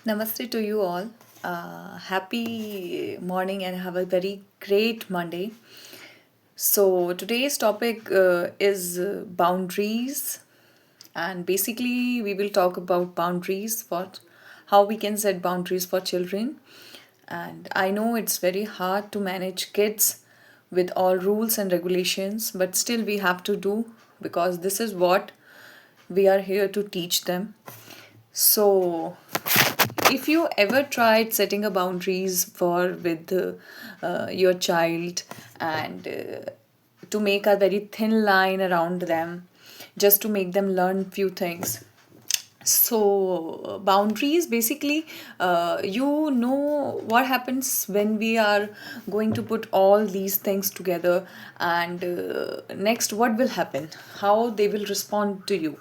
Namaste to you all. Happy morning and have a very great Monday. So, today's topic is boundaries, and basically, we will talk about boundaries, how we can set boundaries for children. And I know it's very hard to manage kids with all rules and regulations, but still, we have to do because this is what we are here to teach them. So, if you ever tried setting a boundaries for with your child and to make a very thin line around them just to make them learn few things, so boundaries basically, you know what happens when we are going to put all these things together, and next what will happen, how they will respond to you.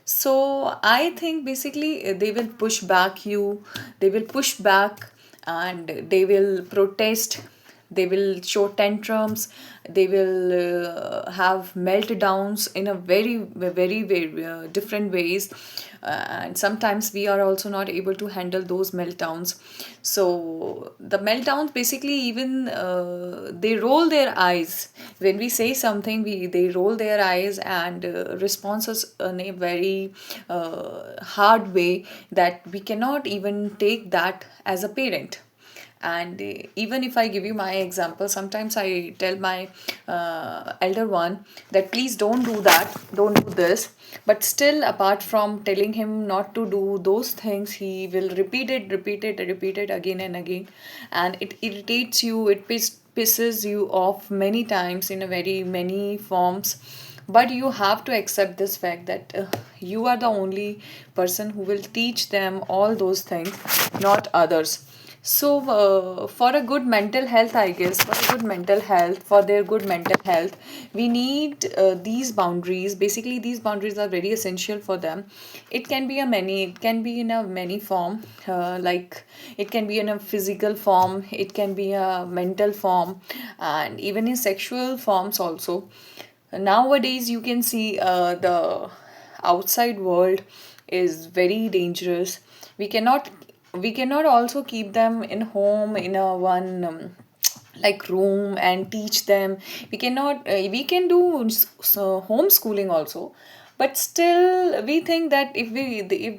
So I think basically they will push back you, they will push back, and they will protest, they will show tantrums, they will have meltdowns in a very different ways, and sometimes we are also not able to handle those meltdowns. So the meltdowns basically, even they roll their eyes when we say something, they roll their eyes and respond us in a very hard way that we cannot even take that as a parent. And even if I give you my example, sometimes I tell my elder one that please don't do that, don't do this, but still apart from telling him not to do those things, he will repeat it again and again, and it irritates you, pisses you off many times in a very many forms. But you have to accept this fact that you are the only person who will teach them all those things, not others. So, for a good mental health, I guess, for a good mental health, for their good mental health, we need these boundaries. Basically, these boundaries are very essential for them. It can be in a many form, like it can be in a physical form, it can be a mental form, and even in sexual forms also. Nowadays, you can see the outside world is very dangerous. We cannot we cannot also keep them in home in a one like room and teach them. We cannot we can do homeschooling also, but still we think that if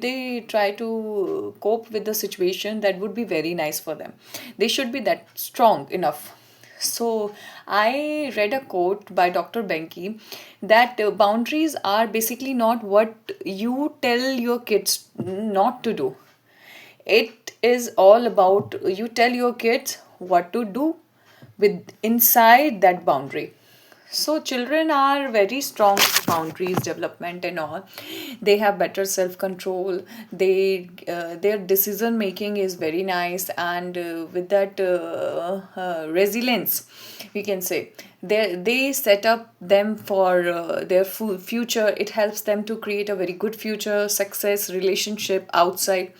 they try to cope with the situation, that would be very nice for them. They should be that strong enough. So I read a quote by Dr. Benki that boundaries are basically not what you tell your kids not to do. It is all about you tell your kids what to do with inside that boundary. So children are very strong with boundaries development and all. They have better self control. Their decision making is very nice, and with that resilience, we can say they set up them for their future. It helps them to create a very good future, success, relationship outside.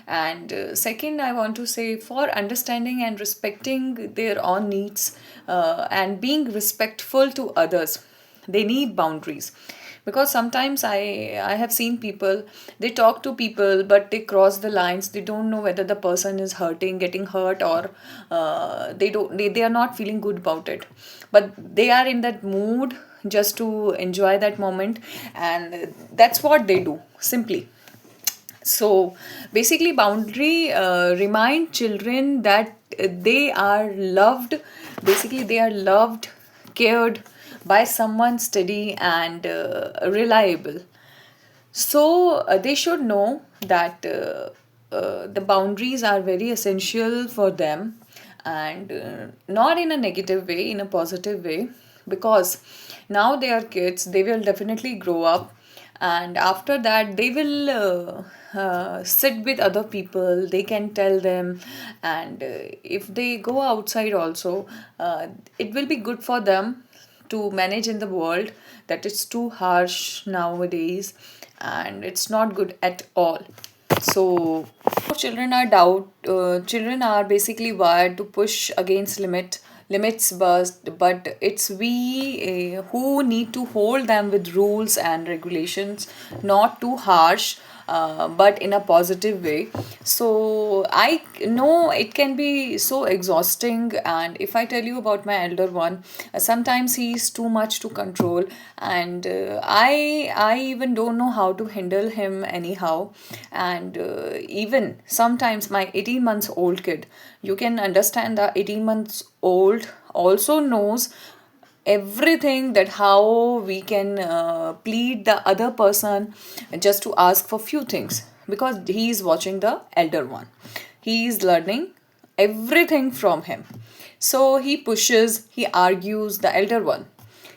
And second, I want to say for understanding and respecting their own needs, and being respectful to others, they need boundaries. Because sometimes I have seen people, they talk to people but they cross the lines. They don't know whether the person is getting hurt, or they are not feeling good about it, but they are in that mood just to enjoy that moment, and that's what they do simply. So basically, boundary remind children that they are loved. Basically, they are loved, cared by someone steady and reliable. So they should know that the boundaries are very essential for them, and not in a negative way, in a positive way, because now they are kids, they will definitely grow up, and after that they will sit with other people, they can tell them, and if they go outside also, it will be good for them to manage in the world that is too harsh nowadays, and it's not good at all. So children are basically wired to push against limits, but it's we who need to hold them with rules and regulations, not too harsh, but in a positive way. So I know it can be so exhausting. And if I tell you about my elder one, sometimes he's too much to control, and I even don't know how to handle him anyhow. And even sometimes my 18 months old kid, you can understand that 18 months old also knows everything, that how we can plead the other person just to ask for few things, because he is watching the elder one, he is learning everything from him. So he pushes, he argues, the elder one,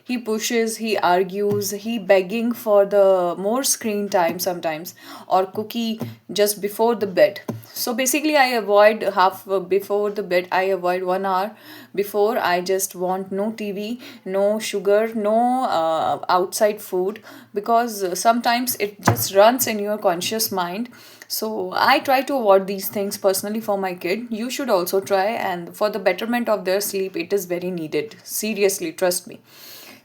he pushes, he argues, he begging for the more screen time sometimes, or cookie just before the bed. So basically I avoid half before the bed, I avoid 1 hour before. I just want no TV, no sugar, no outside food, because sometimes it just runs in your conscious mind. So I try to avoid these things personally for my kid. You should also try, and for the betterment of their sleep, it is very needed. Seriously, trust me.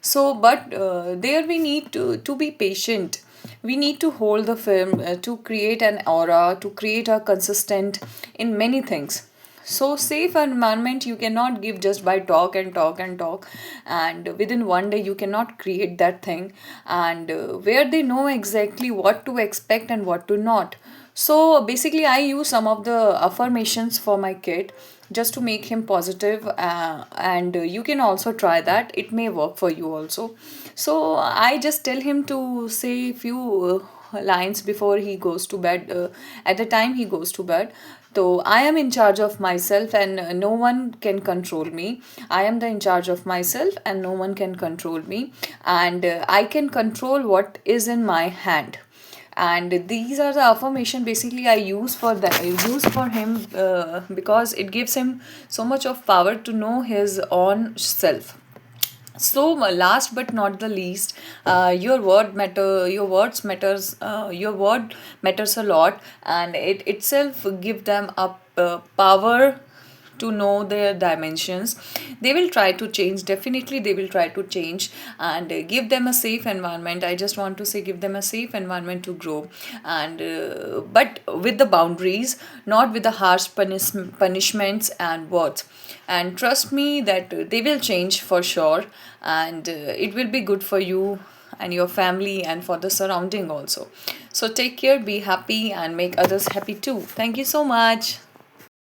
So, but there we need to be patient. We need to hold the film to create an aura, to create a consistent in many things. So, safe environment you cannot give just by talk and talk and talk, and within 1 day you cannot create that thing. And where they know exactly what to expect and what to not. So basically, I use some of the affirmations for my kid just to make him positive, and you can also try that. It may work for you also. So I just tell him to say few lines before he goes to bed. At the time he goes to bed. So I am in charge of myself, and no one can control me. I am the in charge of myself, and no one can control me. And I can control what is in my hand. And these are the affirmation basically I use for him, because it gives him so much of power to know his own self. So last but not the least, your words matters, your word matters a lot, and it itself give them a power to know their dimensions. They will try to change, definitely they will try to change. And give them a safe environment. I just want to say, give them a safe environment to grow. And but with the boundaries, not with the harsh punishments and words. And trust me that they will change for sure. And it will be good for you and your family, and for the surrounding also. So take care, be happy, and make others happy too. Thank you so much.